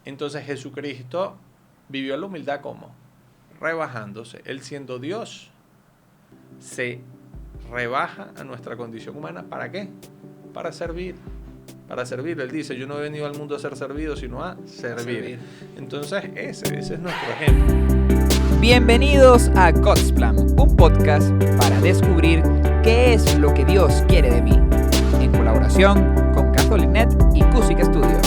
Entonces Jesucristo vivió la humildad ¿cómo? Rebajándose. Él siendo Dios, se rebaja a nuestra condición humana. ¿Para qué? Para servir. Para servir. Él dice, yo no he venido al mundo a ser servido, sino a servir. Entonces ese es nuestro ejemplo. Bienvenidos a God's Plan, un podcast para descubrir qué es lo que Dios quiere de mí, en colaboración con CatholicNet y Cusic Studios.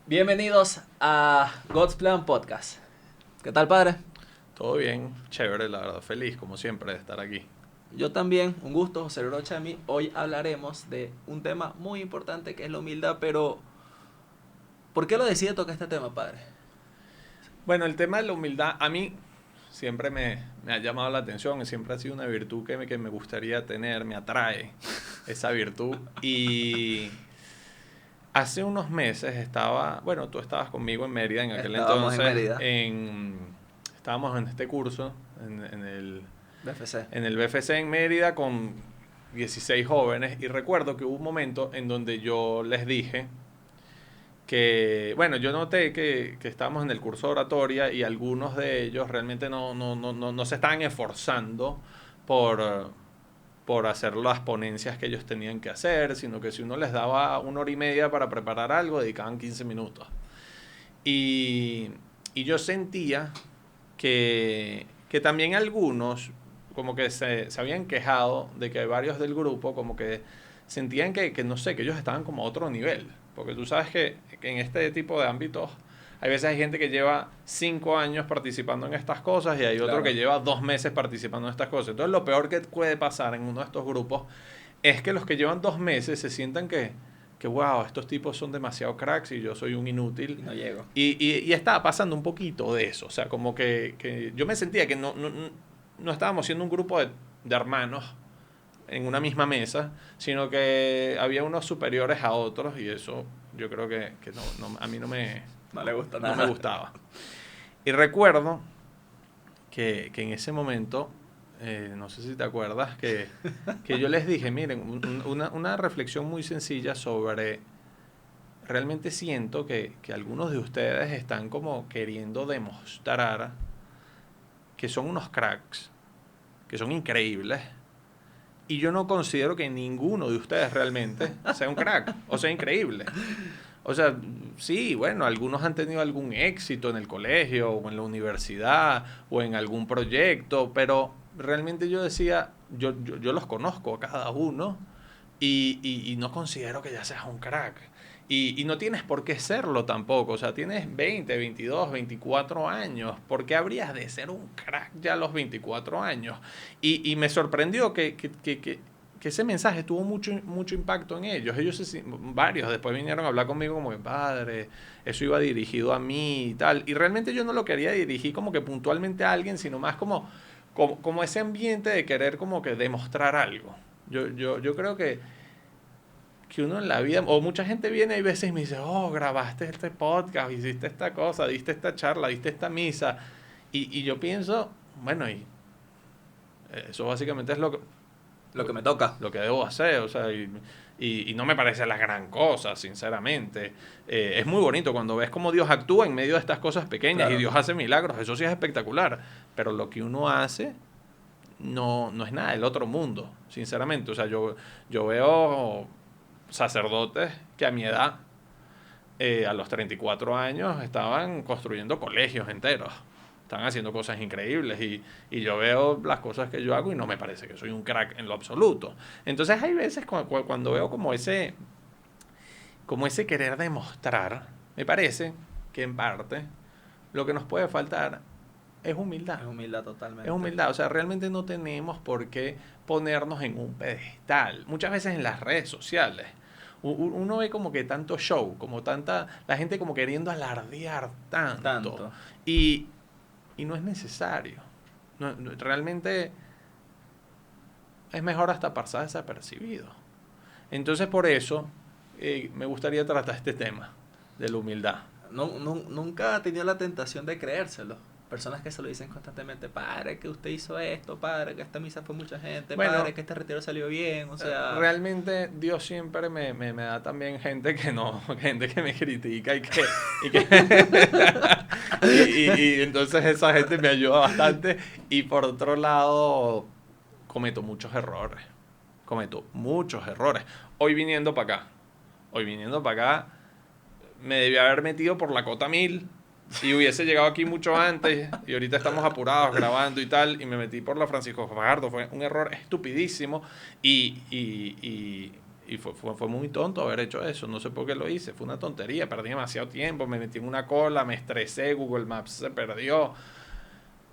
Bienvenidos a God's Plan Podcast. ¿Qué tal, padre? Todo bien, chévere, la verdad, feliz como siempre de estar aquí. Yo también, un gusto, José Rochami. Hoy hablaremos de un tema muy importante que es la humildad, pero ¿por qué lo decide tocar este tema, padre? Bueno, el tema de la humildad a mí siempre me ha llamado la atención, siempre ha sido una virtud que me gustaría tener, me atrae esa virtud. Y hace unos meses tú estabas conmigo en Mérida en aquel Estábamos entonces. en Mérida. Estábamos en este curso, en el BFC. En el BFC en Mérida con 16 jóvenes, y recuerdo que hubo un momento en donde yo les dije que, bueno, yo noté que estábamos en el curso de oratoria y algunos de ellos realmente no se estaban esforzando por hacer las ponencias que ellos tenían que hacer, sino que si uno les daba 1 hora y media para preparar algo, dedicaban 15 minutos. Y yo sentía que también algunos como que se habían quejado de que varios del grupo como que sentían que no sé, que ellos estaban como a otro nivel. Porque tú sabes que en este tipo de ámbitos hay veces hay gente que lleva 5 años participando en estas cosas y hay otro que lleva 2 meses participando en estas cosas. Entonces lo peor que puede pasar en uno de estos grupos es que los que llevan 2 meses se sientan que wow, estos tipos son demasiado cracks y yo soy un inútil. No llego. Y estaba pasando un poquito de eso. O sea, como que yo me sentía que no estábamos siendo un grupo de hermanos en una misma mesa, sino que había unos superiores a otros, y eso yo creo que a mí no me gustaba. Y recuerdo que en ese momento, no sé si te acuerdas, que yo les dije, miren, una reflexión muy sencilla sobre, realmente siento que algunos de ustedes están como queriendo demostrar que son unos cracks, que son increíbles, y yo no considero que ninguno de ustedes realmente sea un crack o sea increíble. O sea, sí, bueno, algunos han tenido algún éxito en el colegio o en la universidad o en algún proyecto, pero realmente yo decía, yo los conozco a cada uno y no considero que ya seas un crack. Y no tienes por qué serlo tampoco. O sea, tienes 20, 22, 24 años. ¿Por qué habrías de ser un crack ya a los 24 años? Y me sorprendió que ese mensaje tuvo mucho impacto en ellos. Varios después vinieron a hablar conmigo como que, padre, eso iba dirigido a mí y tal. Y realmente yo no lo quería dirigir como que puntualmente a alguien, sino más como ese ambiente de querer como que demostrar algo. Yo creo que uno en la vida, o mucha gente viene y veces y me dice, oh, grabaste este podcast, hiciste esta cosa, diste esta charla, diste esta misa, y yo pienso, bueno, y eso básicamente es lo que me toca, lo que debo hacer, o sea, y no me parece la gran cosa, sinceramente. Es muy bonito cuando ves cómo Dios actúa en medio de estas cosas pequeñas, claro, y Dios hace milagros, eso sí es espectacular, pero lo que uno hace no es nada del otro mundo, sinceramente. O sea, yo veo sacerdotes que a mi edad, a los 34 años, estaban construyendo colegios enteros, están haciendo cosas increíbles, y yo veo las cosas que yo hago y no me parece que soy un crack en lo absoluto. Entonces hay veces cuando veo como ese querer demostrar, me parece que en parte lo que nos puede faltar es humildad. Es humildad totalmente. Es humildad, o sea, realmente no tenemos por qué ponernos en un pedestal. Muchas veces en las redes sociales uno ve como que tanto show, como la gente como queriendo alardear tanto. Y no es necesario. Realmente es mejor hasta pasar desapercibido. Entonces por eso me gustaría tratar este tema de la humildad. Nunca ha tenido la tentación de creérselo, personas que se lo dicen constantemente, padre, que usted hizo esto, padre, que esta misa fue mucha gente, Bueno, padre, que este retiro salió bien, o sea... Realmente Dios siempre me da también gente que no, gente que me critica y entonces esa gente me ayuda bastante. Y por otro lado, cometo muchos errores. Hoy viniendo para acá, me debí haber metido por la cota 1000 y hubiese llegado aquí mucho antes, y ahorita estamos apurados grabando y tal, y me metí por la Francisco Fajardo. Fue un error estupidísimo y fue muy tonto haber hecho eso. No sé por qué lo hice, fue una tontería, perdí demasiado tiempo, me metí en una cola, me estresé, Google Maps se perdió.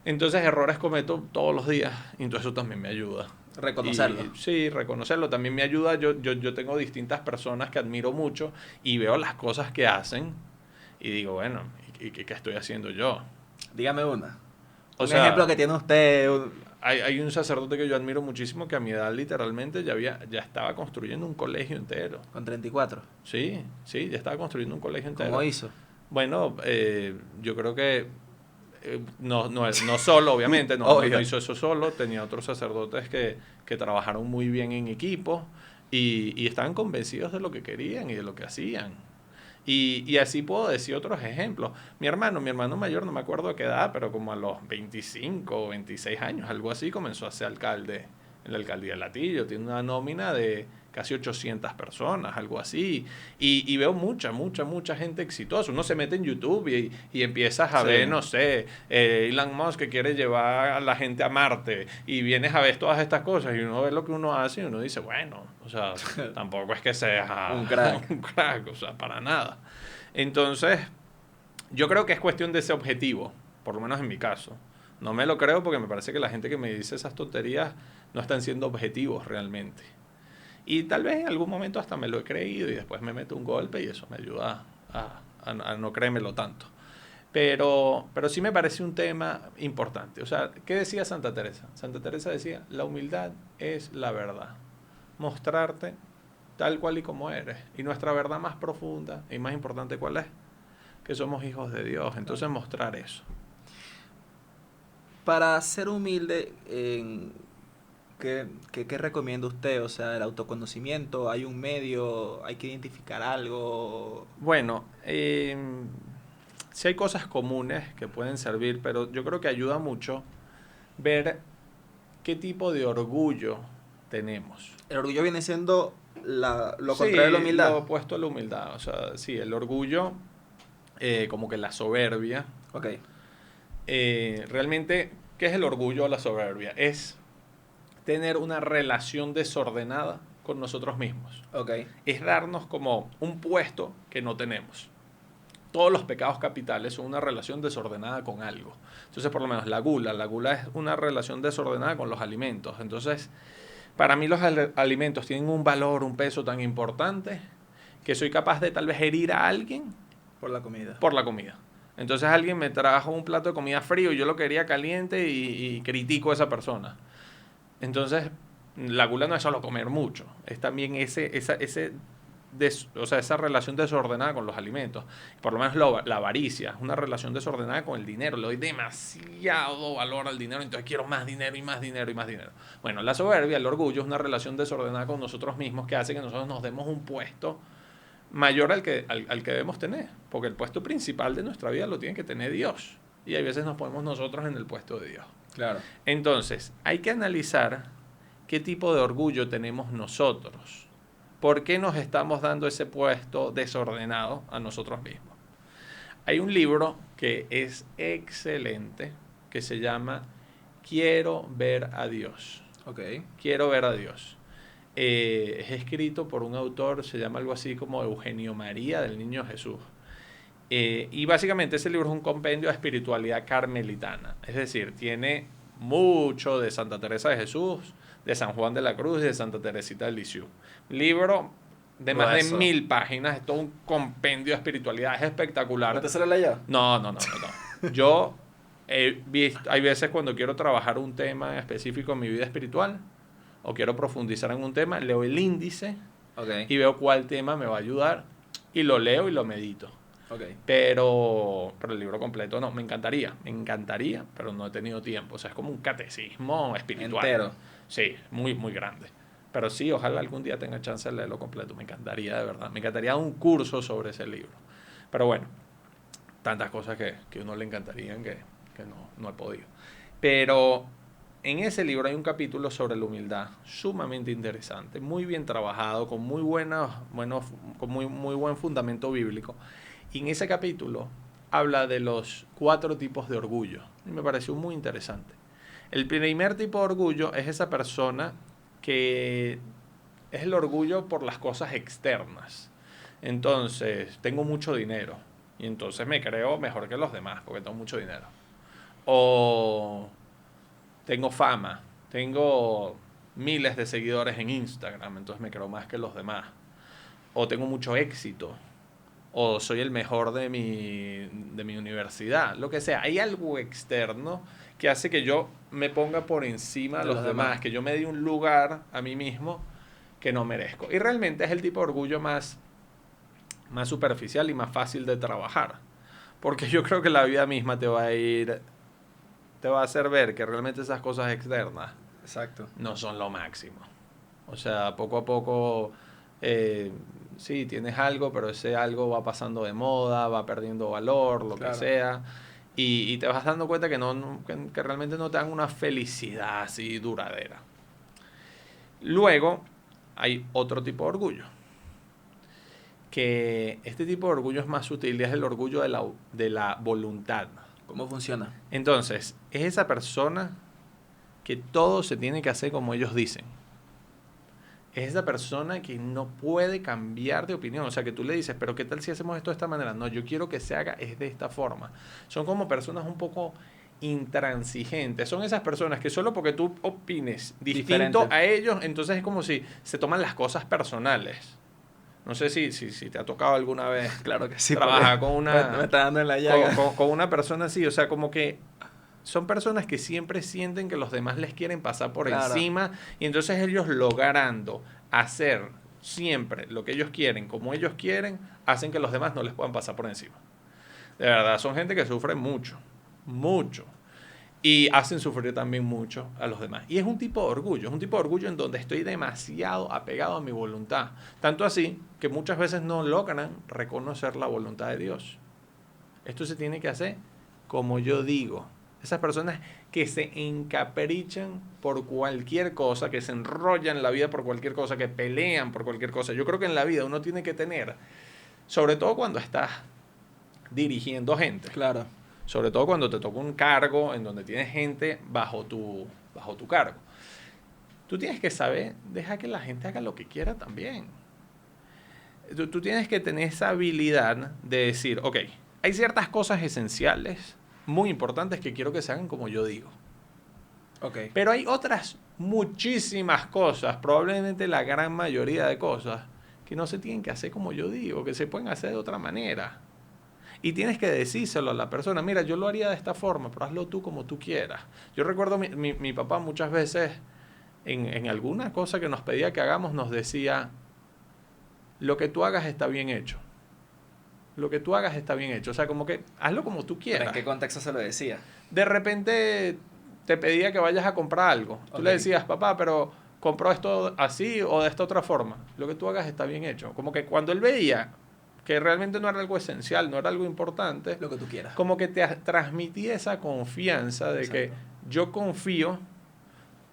Entonces errores cometo todos los días, y entonces eso también me ayuda. Reconocerlo. Sí, reconocerlo también me ayuda. Yo tengo distintas personas que admiro mucho y veo las cosas que hacen y digo, bueno, ¿y qué estoy haciendo yo? Dígame una. O Un sea, ejemplo que tiene usted. hay un sacerdote que yo admiro muchísimo que a mi edad literalmente ya estaba construyendo un colegio entero. Con 34. Sí, ya estaba construyendo un colegio entero. ¿Cómo hizo? Bueno, yo creo que no solo, obviamente, no hizo eso solo. Tenía otros sacerdotes que trabajaron muy bien en equipo y estaban convencidos de lo que querían y de lo que hacían. Y así puedo decir otros ejemplos. Mi hermano mayor, no me acuerdo a qué edad, pero como a los 25 o 26 años, algo así, comenzó a ser alcalde en la alcaldía de Latillo. Tiene una nómina de casi 800 personas, algo así. Y veo mucha gente exitosa. Uno se mete en YouTube y empiezas a ver, no sé, Elon Musk que quiere llevar a la gente a Marte, y vienes a ver todas estas cosas y uno ve lo que uno hace y uno dice, bueno, o sea, tampoco es que sea un crack, o sea, para nada. Entonces, yo creo que es cuestión de ese objetivo, por lo menos en mi caso. No me lo creo porque me parece que la gente que me dice esas tonterías no están siendo objetivos realmente. Y tal vez en algún momento hasta me lo he creído y después me meto un golpe y eso me ayuda a no creérmelo tanto. Pero sí me parece un tema importante. O sea, ¿qué decía Santa Teresa? Santa Teresa decía, la humildad es la verdad. Mostrarte tal cual y como eres. Y nuestra verdad más profunda y más importante, ¿cuál es? Que somos hijos de Dios. Entonces mostrar eso. Para ser humilde, ¿qué recomienda usted? O sea, el autoconocimiento, ¿hay un medio? ¿Hay que identificar algo? Bueno, sí hay cosas comunes que pueden servir, pero yo creo que ayuda mucho ver qué tipo de orgullo tenemos. El orgullo viene siendo lo contrario de la humildad. Lo opuesto a la humildad. O sea, sí, el orgullo, como que la soberbia. Ok. Realmente, ¿qué es el orgullo o la soberbia? Es tener una relación desordenada con nosotros mismos. Okay. Es darnos como un puesto que no tenemos. Todos los pecados capitales son una relación desordenada con algo. Entonces, por lo menos la gula es una relación desordenada con los alimentos. Entonces, para mí los alimentos tienen un valor, un peso tan importante que soy capaz de tal vez herir a alguien por la comida. Por la comida. Entonces alguien me trajo un plato de comida frío y yo lo quería caliente y critico a esa persona. Entonces, la gula no es solo comer mucho, es también esa relación desordenada con los alimentos. Por lo menos la avaricia es una relación desordenada con el dinero. Le doy demasiado valor al dinero, entonces quiero más dinero y más dinero y más dinero. Bueno, la soberbia, el orgullo, es una relación desordenada con nosotros mismos que hace que nosotros nos demos un puesto mayor al que debemos tener, porque el puesto principal de nuestra vida lo tiene que tener Dios, y a veces nos ponemos nosotros en el puesto de Dios. Claro. Entonces, hay que analizar qué tipo de orgullo tenemos nosotros, por qué nos estamos dando ese puesto desordenado a nosotros mismos. Hay un libro que es excelente, que se llama Quiero ver a Dios. Okay. Quiero ver a Dios. Es escrito por un autor, se llama algo así como Eugenio María del Niño Jesús. Y básicamente ese libro es un compendio de espiritualidad carmelitana. Es decir, tiene mucho de Santa Teresa de Jesús, de San Juan de la Cruz y de Santa Teresita de Lisieux. Libro de más de 1000 páginas, es todo un compendio de espiritualidad, es espectacular. ¿No te sale la ya? No. Yo hay veces cuando quiero trabajar un tema específico en mi vida espiritual, o quiero profundizar en un tema, leo el índice y veo cuál tema me va a ayudar y lo leo y lo medito. Ok. Pero el libro completo no, me encantaría, pero no he tenido tiempo. O sea, es como un catecismo espiritual. Entero. Sí, muy, muy grande. Pero sí, ojalá algún día tenga chance de leerlo completo. Me encantaría, de verdad. Me encantaría un curso sobre ese libro. Pero bueno, tantas cosas que uno le encantarían que no he podido. Pero en ese libro hay un capítulo sobre la humildad sumamente interesante, muy bien trabajado, con muy con muy buen fundamento bíblico. Y en ese capítulo habla de los 4 tipos de orgullo. Y me pareció muy interesante. El primer tipo de orgullo es esa persona que es el orgullo por las cosas externas. Entonces, tengo mucho dinero y entonces me creo mejor que los demás porque tengo mucho dinero. O tengo fama, tengo miles de seguidores en Instagram, entonces me creo más que los demás. O tengo mucho éxito, o soy el mejor de mi universidad, lo que sea. Hay algo externo que hace que yo me ponga por encima de los demás, que yo me dé un lugar a mí mismo que no merezco. Y realmente es el tipo de orgullo más superficial y más fácil de trabajar. Porque yo creo que la vida misma te va a hacer ver que realmente esas cosas externas Exacto. no son lo máximo. O sea, poco a poco, sí, tienes algo, pero ese algo va pasando de moda, va perdiendo valor, lo que sea. Y te vas dando cuenta que realmente no te dan una felicidad así duradera. Luego, hay otro tipo de orgullo. Que este tipo de orgullo es más sutil y es el orgullo de la voluntad. ¿Cómo funciona? Entonces, es esa persona que todo se tiene que hacer como ellos dicen. Es esa persona que no puede cambiar de opinión. O sea, que tú le dices, pero ¿qué tal si hacemos esto de esta manera? No, yo quiero que se haga es de esta forma. Son como personas un poco intransigentes. Son esas personas que solo porque tú opines distinto a ellos, entonces es como si se toman las cosas personales. No sé si te ha tocado alguna vez. Claro que sí. Trabajar con una... Me está dando en la llaga. Con una persona así. O sea, como que son personas que siempre sienten que los demás les quieren pasar por encima. Y entonces ellos logrando hacer siempre lo que ellos quieren, como ellos quieren, hacen que los demás no les puedan pasar por encima. De verdad, son gente que sufre mucho. Mucho. Y hacen sufrir también mucho a los demás. Y es un tipo de orgullo. Es un tipo de orgullo en donde estoy demasiado apegado a mi voluntad. Tanto así que muchas veces no logran reconocer la voluntad de Dios. Esto se tiene que hacer como yo digo. Esas personas que se encaprichan por cualquier cosa, que se enrollan la vida por cualquier cosa, que pelean por cualquier cosa. Yo creo que en la vida uno tiene que tener, sobre todo cuando estás dirigiendo gente. Claro. Sobre todo cuando te toca un cargo en donde tienes gente bajo tu cargo. Tú tienes que saber, deja que la gente haga lo que quiera también. Tú tienes que tener esa habilidad de decir, ok, hay ciertas cosas esenciales, muy importantes, que quiero que se hagan como yo digo. Okay. Pero hay otras muchísimas cosas, probablemente la gran mayoría de cosas, que no se tienen que hacer como yo digo, que se pueden hacer de otra manera. Y tienes que decírselo a la persona, mira, yo lo haría de esta forma, pero hazlo tú como tú quieras. Yo recuerdo mi papá muchas veces, en alguna cosa que nos pedía que hagamos, nos decía, lo que tú hagas está bien hecho. Lo que tú hagas está bien hecho. O sea, como que hazlo como tú quieras. ¿Pero en qué contexto se lo decía? De repente te pedía que vayas a comprar algo. Tú le decías, papá, pero compro esto así o de esta otra forma. Lo que tú hagas está bien hecho. Como que cuando él veía que realmente no era algo esencial, no era algo importante, lo que tú quieras. Como que te transmitía esa confianza de que yo confío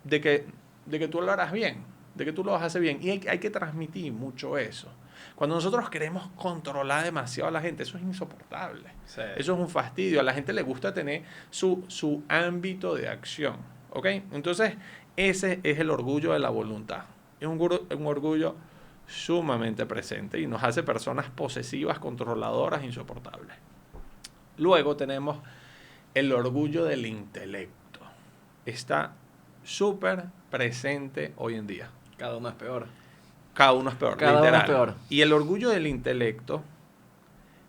de que tú lo harás bien, de que tú lo vas a hacer bien. Y hay que transmitir mucho eso. Cuando nosotros queremos controlar demasiado a la gente, eso es insoportable. Sí. Eso es un fastidio. A la gente le gusta tener su ámbito de acción. ¿Ok? Entonces, ese es el orgullo de la voluntad. Es un orgullo sumamente presente y nos hace personas posesivas, controladoras, insoportables. Luego tenemos el orgullo del intelecto. Está súper presente hoy en día. Cada uno es peor. Cada uno es peor, Cada literal. uno es peor. Y el orgullo del intelecto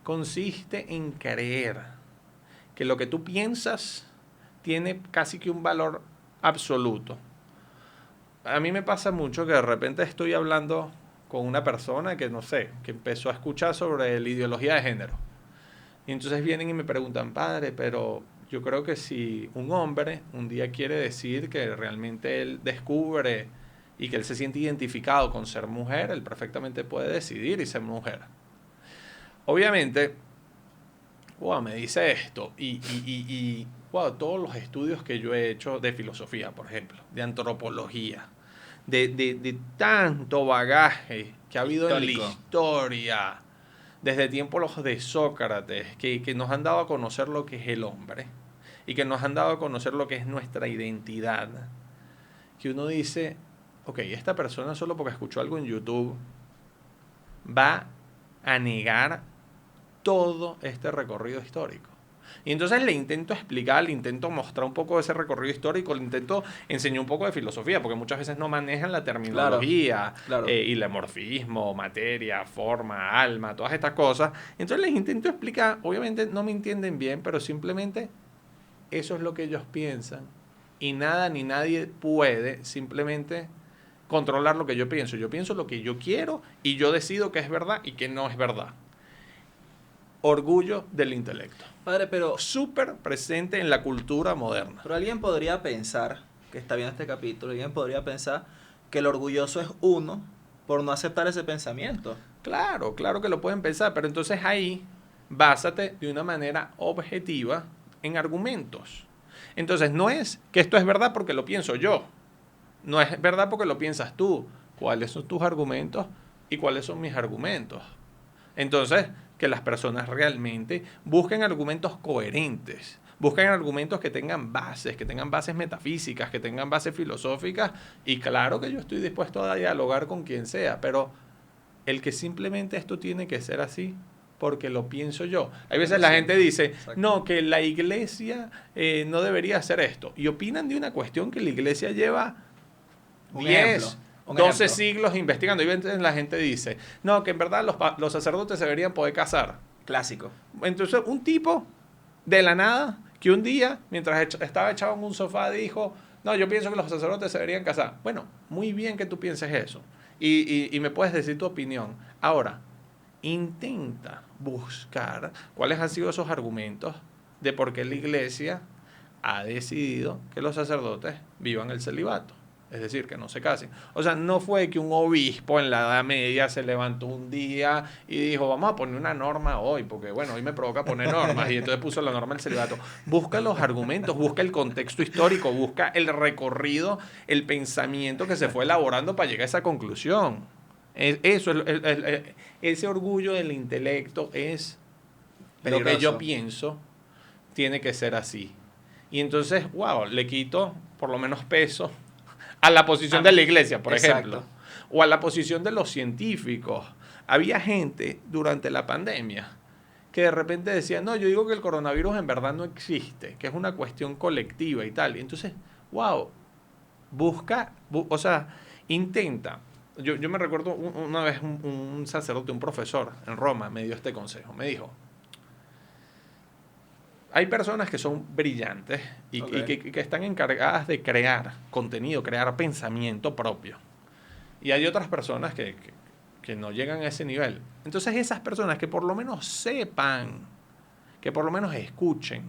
consiste en creer que lo que tú piensas tiene casi que un valor absoluto. A mí me pasa mucho que de repente estoy hablando con una persona que, no sé, que empezó a escuchar sobre la ideología de género. Y entonces vienen y me preguntan, padre, pero yo creo que si un hombre un día quiere decir que realmente él descubre y que él se siente identificado con ser mujer, él perfectamente puede decidir y ser mujer. Obviamente, wow, me dice esto y wow, todos los estudios que yo he hecho de filosofía, por ejemplo, de antropología, de tanto bagaje que ha habido en la historia, desde tiempos de Sócrates, que nos han dado a conocer lo que es el hombre y que nos han dado a conocer lo que es nuestra identidad, que uno dice, ok, esta persona solo porque escuchó algo en YouTube va a negar todo este recorrido histórico. Y entonces le intento explicar, le intento mostrar un poco de ese recorrido histórico, le intento enseñar un poco de filosofía, porque muchas veces no manejan la terminología, Claro. Y el morfismo, materia, forma, alma, todas estas cosas. Entonces les intento explicar, obviamente no me entienden bien, pero simplemente eso es lo que ellos piensan. Y nada ni nadie puede simplemente controlar lo que yo pienso. Yo pienso lo que yo quiero y yo decido que es verdad y que no es verdad. Orgullo del intelecto. Padre, pero Súper presente en la cultura moderna. alguien podría pensar, que está viendo este capítulo, alguien podría pensar que el orgulloso es uno por no aceptar ese pensamiento. Claro, claro que lo pueden pensar, pero entonces ahí básate de una manera objetiva en argumentos. Entonces no es que esto es verdad porque lo pienso yo, no es verdad porque lo piensas tú. ¿Cuáles son tus argumentos y cuáles son mis argumentos? Entonces, que las personas realmente busquen argumentos coherentes, busquen argumentos que tengan bases metafísicas, que tengan bases filosóficas, y claro que yo estoy dispuesto a dialogar con quien sea, pero el que simplemente esto tiene que ser así porque lo pienso yo. Hay veces la gente dice, Exacto. no, que la iglesia no debería hacer esto, y opinan de una cuestión que la iglesia lleva Un 10, ejemplo, un 12 ejemplo. siglos investigando. Y entonces la gente dice, no, que en verdad los sacerdotes se deberían poder casar. Clásico. Entonces un tipo de la nada, que un día, mientras estaba echado en un sofá, dijo, no, yo pienso que los sacerdotes se deberían casar. Bueno, muy bien que tú pienses eso. Y me puedes decir tu opinión. Ahora, intenta buscar cuáles han sido esos argumentos de por qué la iglesia ha decidido que los sacerdotes vivan el celibato. Es decir, que no se casen. O sea, no fue que un obispo en la Edad Media se levantó un día y dijo, vamos a poner una norma hoy, porque bueno, hoy me provoca poner normas, y entonces puso la norma del celibato. Busca los argumentos, busca el contexto histórico, busca el recorrido, el pensamiento que se fue elaborando para llegar a esa conclusión. Eso, ese orgullo del intelecto es lo que Peligroso. yo pienso tiene que ser así. Y entonces, wow, le quito por lo menos peso a la posición de la iglesia, por Exacto. ejemplo, o a la posición de los científicos. Había gente durante la pandemia que de repente decía, no, yo digo que el coronavirus en verdad no existe, que es una cuestión colectiva y tal. Y entonces, wow, o sea, intenta. Yo me recuerdo una vez un sacerdote, un profesor en Roma me dio este consejo. Me dijo, hay personas que son brillantes y que están encargadas de crear contenido, crear pensamiento propio. Y hay otras personas que no llegan a ese nivel. Entonces esas personas que por lo menos sepan, que por lo menos escuchen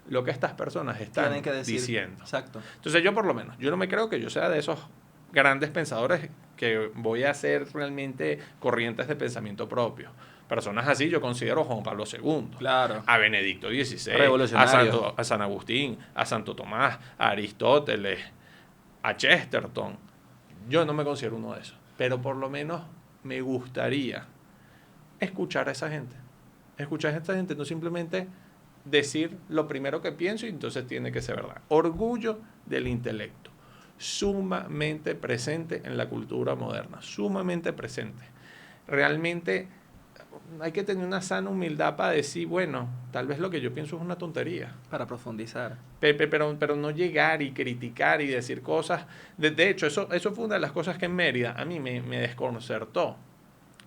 lo que estas personas están Tienen que decir, diciendo. Exacto. Entonces yo por lo menos, yo no me creo que yo sea de esos grandes pensadores que voy a ser realmente corrientes de pensamiento propio. Personas así yo considero a Juan Pablo II, Claro. a Benedicto XVI, Revolucionario. a San Agustín, a Santo Tomás, a Aristóteles, a Chesterton. Yo no me considero uno de esos, pero por lo menos me gustaría escuchar a esa gente. Escuchar a esta gente, no simplemente decir lo primero que pienso y entonces tiene que ser verdad. Orgullo del intelecto, sumamente presente en la cultura moderna, sumamente presente. Realmente hay que tener una sana humildad para decir, bueno, tal vez lo que yo pienso es una tontería. Para profundizar. Pero no llegar y criticar y decir cosas. De hecho, eso fue una de las cosas que en Mérida a mí me desconcertó.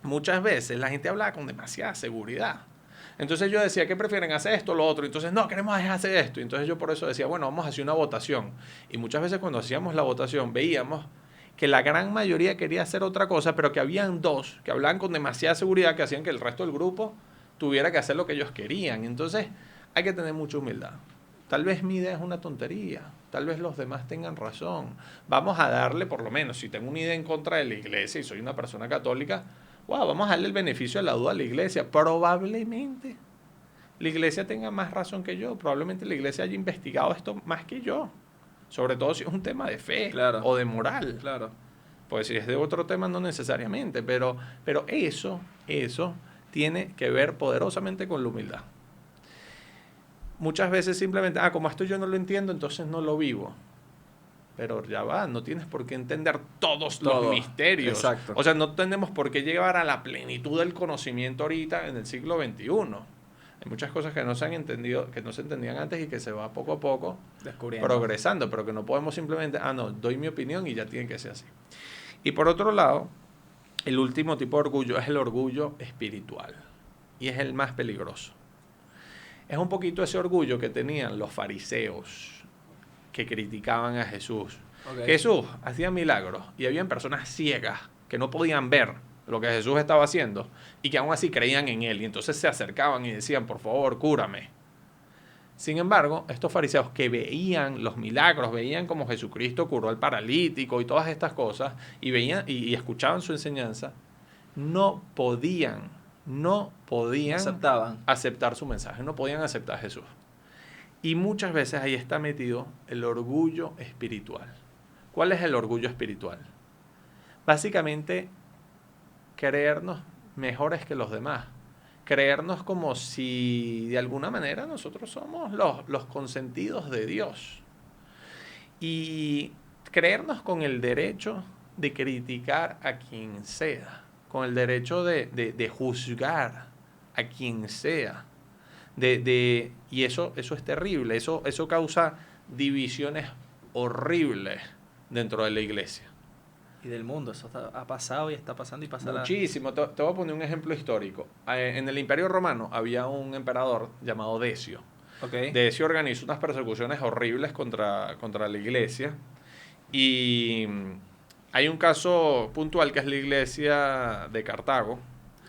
Muchas veces la gente hablaba con demasiada seguridad. Entonces yo decía, ¿qué prefieren hacer esto o lo otro? Entonces, no, queremos hacer esto. Entonces yo por eso decía, bueno, vamos a hacer una votación. Y muchas veces cuando hacíamos la votación veíamos que la gran mayoría quería hacer otra cosa, pero que habían dos que hablaban con demasiada seguridad que hacían que el resto del grupo tuviera que hacer lo que ellos querían. Entonces hay que tener mucha humildad. Tal vez mi idea es una tontería, tal vez los demás tengan razón. Vamos a darle, por lo menos, si tengo una idea en contra de la iglesia y soy una persona católica, wow, vamos a darle el beneficio de la duda a la iglesia. Probablemente la iglesia tenga más razón que yo, probablemente la iglesia haya investigado esto más que yo. Sobre todo si es un tema de fe o de moral. Claro. Pues si es de otro tema, no necesariamente, pero eso tiene que ver poderosamente con la humildad. Muchas veces simplemente, como esto yo no lo entiendo, entonces no lo vivo. Pero ya va, no tienes por qué entender todos los misterios. Exacto. O sea, no tenemos por qué llegar a la plenitud del conocimiento ahorita en el siglo XXI. Hay muchas cosas que no se han entendido, que no se entendían antes y que se va poco a poco progresando, pero que no podemos simplemente, no, doy mi opinión y ya tiene que ser así. Y por otro lado, el último tipo de orgullo es el orgullo espiritual. Y es el más peligroso. Es un poquito ese orgullo que tenían los fariseos que criticaban a Jesús. Okay. Jesús hacía milagros y habían personas ciegas que no podían ver lo que Jesús estaba haciendo y que aún así creían en él. Y entonces se acercaban y decían, por favor, cúrame. Sin embargo, estos fariseos que veían los milagros, veían cómo Jesucristo curó al paralítico y todas estas cosas, y veían y escuchaban su enseñanza, no podían aceptar su mensaje, no podían aceptar a Jesús. Y muchas veces ahí está metido el orgullo espiritual. ¿Cuál es el orgullo espiritual? Básicamente, creernos mejores que los demás. Creernos como si de alguna manera nosotros somos los consentidos de Dios. Y creernos con el derecho de criticar a quien sea, con el derecho de juzgar a quien sea. Y eso es terrible, eso causa divisiones horribles dentro de la iglesia. Y del mundo, eso ha pasado y está pasando y pasará. Muchísimo. Te voy a poner un ejemplo histórico. En el Imperio Romano había un emperador llamado Decio. Okay. Decio organizó unas persecuciones horribles contra la iglesia. Y hay un caso puntual que es la iglesia de Cartago,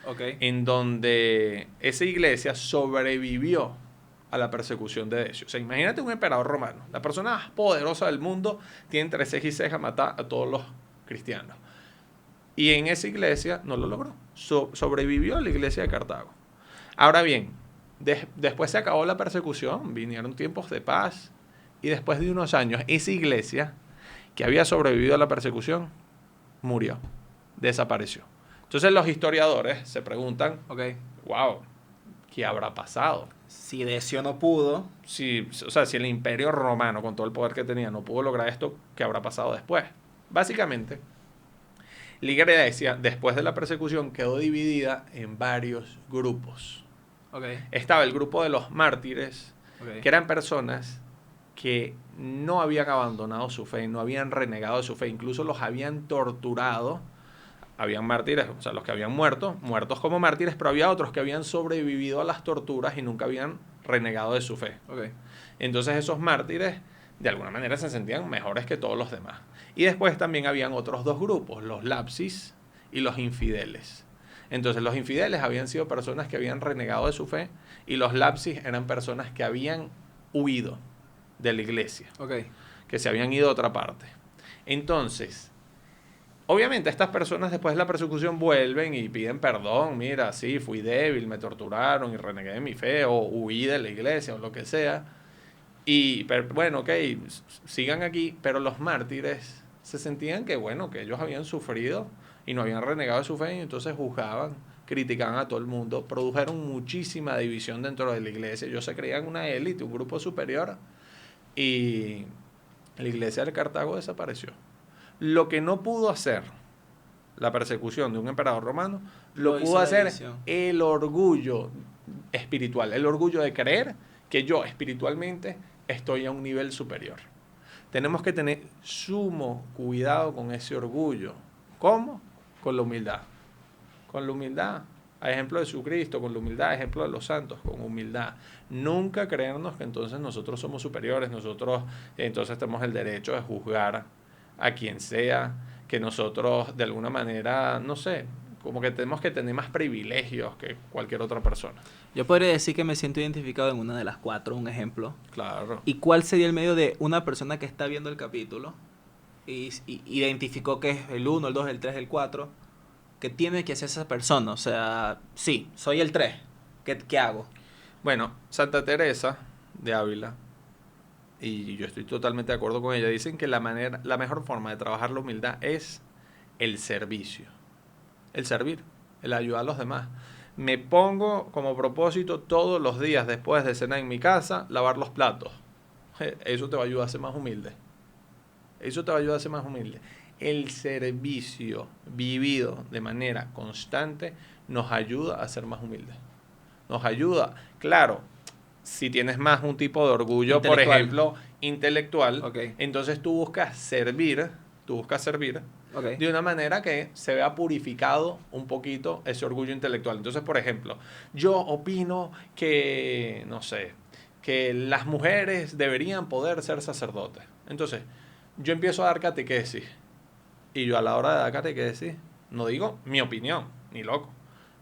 okay, en donde esa iglesia sobrevivió a la persecución de Decio. O sea, imagínate un emperador romano, la persona más poderosa del mundo, tiene entre ceja y ceja matar a todos los cristianos. Y en esa iglesia no lo logró. Sobrevivió a la iglesia de Cartago. Ahora bien, después se acabó la persecución, vinieron tiempos de paz, y después de unos años, esa iglesia que había sobrevivido a la persecución murió, desapareció. Entonces los historiadores se preguntan, wow, ¿qué habrá pasado? Si Decio no pudo. Si el Imperio Romano, con todo el poder que tenía, no pudo lograr esto, ¿qué habrá pasado después? Básicamente, la iglesia, después de la persecución, quedó dividida en varios grupos. Estaba el grupo de los mártires, que eran personas que no habían abandonado su fe, no habían renegado de su fe, incluso los habían torturado. Habían mártires, o sea, los que habían muertos como mártires, pero había otros que habían sobrevivido a las torturas y nunca habían renegado de su fe. Entonces esos mártires, de alguna manera, se sentían mejores que todos los demás. Y después también habían otros dos grupos, los lapsis y los infideles. Entonces los infideles habían sido personas que habían renegado de su fe y los lapsis eran personas que habían huido de la iglesia, que se habían ido a otra parte. Entonces, obviamente estas personas después de la persecución vuelven y piden perdón. Mira, sí, fui débil, me torturaron y renegué de mi fe, o huí de la iglesia, o lo que sea. Pero, bueno, sigan aquí. Pero los mártires se sentían que ellos habían sufrido y no habían renegado de su fe, y entonces juzgaban, criticaban a todo el mundo, produjeron muchísima división dentro de la iglesia. Ellos se creían una élite, un grupo superior, y la iglesia de Cartago desapareció. Lo que no pudo hacer la persecución de un emperador romano, lo pudo hacer el orgullo espiritual, el orgullo de creer que yo espiritualmente estoy a un nivel superior. Tenemos que tener sumo cuidado con ese orgullo. ¿Cómo? Con la humildad. Con la humildad, a ejemplo de Jesucristo, con la humildad, a ejemplo de los santos, con humildad. Nunca creernos que entonces nosotros somos superiores, nosotros entonces tenemos el derecho de juzgar a quien sea, que nosotros de alguna manera, no sé, como que tenemos que tener más privilegios que cualquier otra persona. Yo podría decir que me siento identificado en una de las 4, un ejemplo. Claro. ¿Y cuál sería el medio de una persona que está viendo el capítulo y identificó que es el 1, el 2, el 3, el 4? ¿Qué tiene que hacer esa persona? O sea, sí, soy el 3. ¿Qué hago? Bueno, Santa Teresa de Ávila, y yo estoy totalmente de acuerdo con ella, dicen que la mejor forma de trabajar la humildad es el servicio. El servir, el ayudar a los demás. Me pongo como propósito todos los días después de cenar en mi casa, lavar los platos. Eso te va a ayudar a ser más humilde. Eso te va a ayudar a ser más humilde. El servicio vivido de manera constante nos ayuda a ser más humildes. Nos ayuda, claro, si tienes más un tipo de orgullo, por ejemplo, intelectual, Okay. entonces tú buscas servir Okay. de una manera que se vea purificado un poquito ese orgullo intelectual. Entonces, por ejemplo, yo opino que, no sé, que las mujeres deberían poder ser sacerdotes. Entonces, yo empiezo a dar catequesis y yo a la hora de dar catequesis no digo mi opinión, ni loco,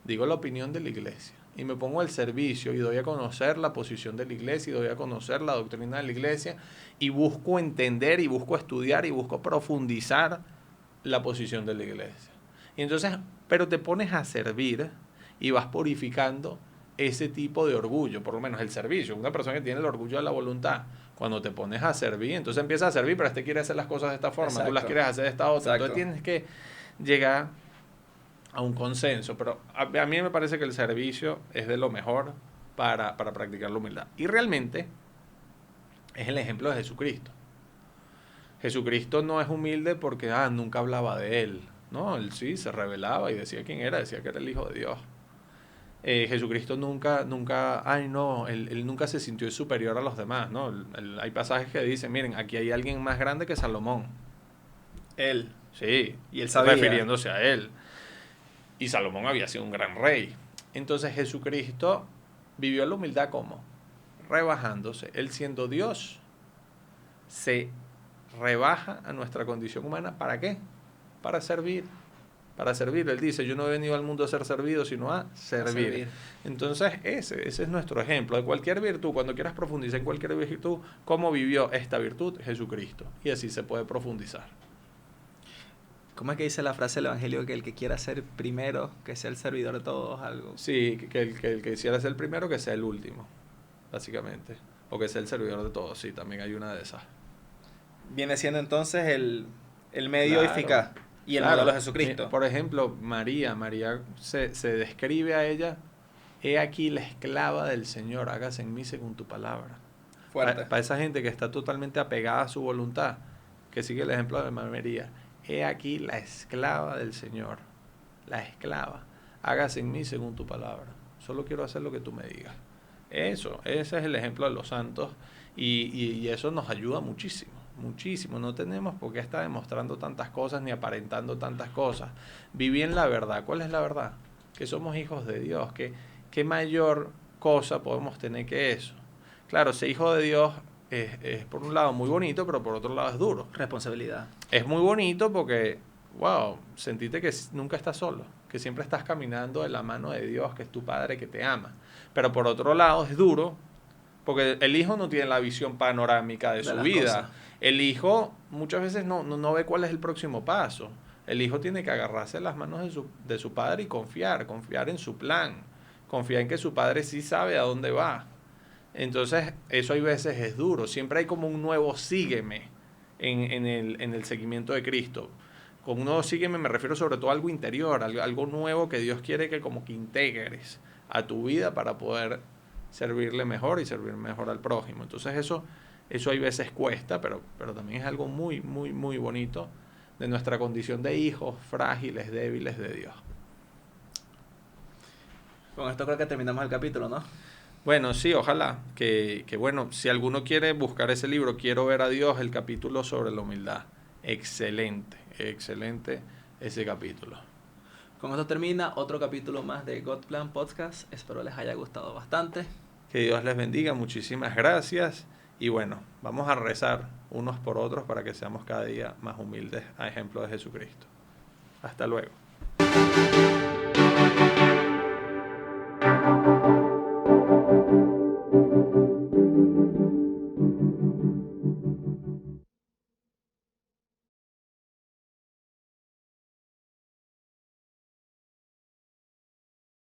digo la opinión de la iglesia. Y me pongo al servicio y doy a conocer la posición de la iglesia y doy a conocer la doctrina de la iglesia y busco entender y busco estudiar y busco profundizar la posición de la iglesia. Y entonces, pero te pones a servir y vas purificando ese tipo de orgullo, por lo menos el servicio. Una persona que tiene el orgullo de la voluntad, cuando te pones a servir, entonces empiezas a servir, pero este quiere hacer las cosas de esta forma, Exacto. tú las quieres hacer de esta otra. Exacto. Entonces tienes que llegar a un consenso, pero a mí me parece que el servicio es de lo mejor para practicar la humildad. Y realmente es el ejemplo de Jesucristo. Jesucristo no es humilde porque nunca hablaba de él. No, él sí se revelaba y decía quién era, decía que era el Hijo de Dios. Jesucristo nunca, él nunca se sintió superior a los demás, ¿no? Hay pasajes que dicen, miren, aquí hay alguien más grande que Salomón. Él. Sí, Y él sabía. refiriéndose a él. Y Salomón había sido un gran rey. Entonces Jesucristo vivió la humildad ¿cómo? Rebajándose. Él siendo Dios, se rebaja a nuestra condición humana. ¿Para qué? Para servir. Para servir. Él dice, yo no he venido al mundo a ser servido, sino a servir. Entonces, ese es nuestro ejemplo. De cualquier virtud, cuando quieras profundizar en cualquier virtud, ¿cómo vivió esta virtud? Jesucristo. Y así se puede profundizar. ¿Cómo es que dice la frase del Evangelio? Que el que quiera ser primero, que sea el servidor de todos, algo. Sí, que el que quisiera ser el primero, que sea el último, básicamente. O que sea el servidor de todos, sí, también hay una de esas. Viene siendo entonces el medio eficaz y el modelo de Jesucristo. Por ejemplo, María se describe a ella, he aquí la esclava del Señor, hágase en mí según tu palabra. Fuerte. Para esa gente que está totalmente apegada a su voluntad, que sigue el ejemplo de María, he aquí la esclava del Señor, la esclava, hágase en mí según tu palabra. Solo quiero hacer lo que tú me digas. Ese es el ejemplo de los santos y eso nos ayuda muchísimo, muchísimo. No tenemos por qué estar demostrando tantas cosas ni aparentando tantas cosas. Viví en la verdad. ¿Cuál es la verdad? Que somos hijos de Dios. ¿Qué mayor cosa podemos tener que eso? Claro, ser hijo de Dios es por un lado muy bonito, pero por otro lado es duro. Responsabilidad. Es muy bonito porque, wow, sentiste que nunca estás solo, que siempre estás caminando de la mano de Dios, que es tu Padre, que te ama. Pero por otro lado es duro porque el hijo no tiene la visión panorámica de su vida. Cosas. El hijo muchas veces no ve cuál es el próximo paso. El hijo tiene que agarrarse a las manos de su padre y confiar en su plan, confiar en que su padre sí sabe a dónde va. Entonces, eso hay veces es duro. Siempre hay como un nuevo sígueme en el seguimiento de Cristo. Con un nuevo sígueme me refiero sobre todo a algo interior, algo nuevo que Dios quiere que como que integres a tu vida para poder servirle mejor y servir mejor al prójimo. Entonces, eso hay veces cuesta, pero también es algo muy, muy, muy bonito de nuestra condición de hijos frágiles, débiles de Dios. Con esto creo que terminamos el capítulo, ¿no? Bueno, sí, ojalá que bueno, si alguno quiere buscar ese libro, Quiero ver a Dios, el capítulo sobre la humildad. Excelente ese capítulo. Con esto termina otro capítulo más de God Plan Podcast. Espero les haya gustado bastante. Que Dios les bendiga, muchísimas gracias. Y bueno, vamos a rezar unos por otros para que seamos cada día más humildes a ejemplo de Jesucristo. Hasta luego.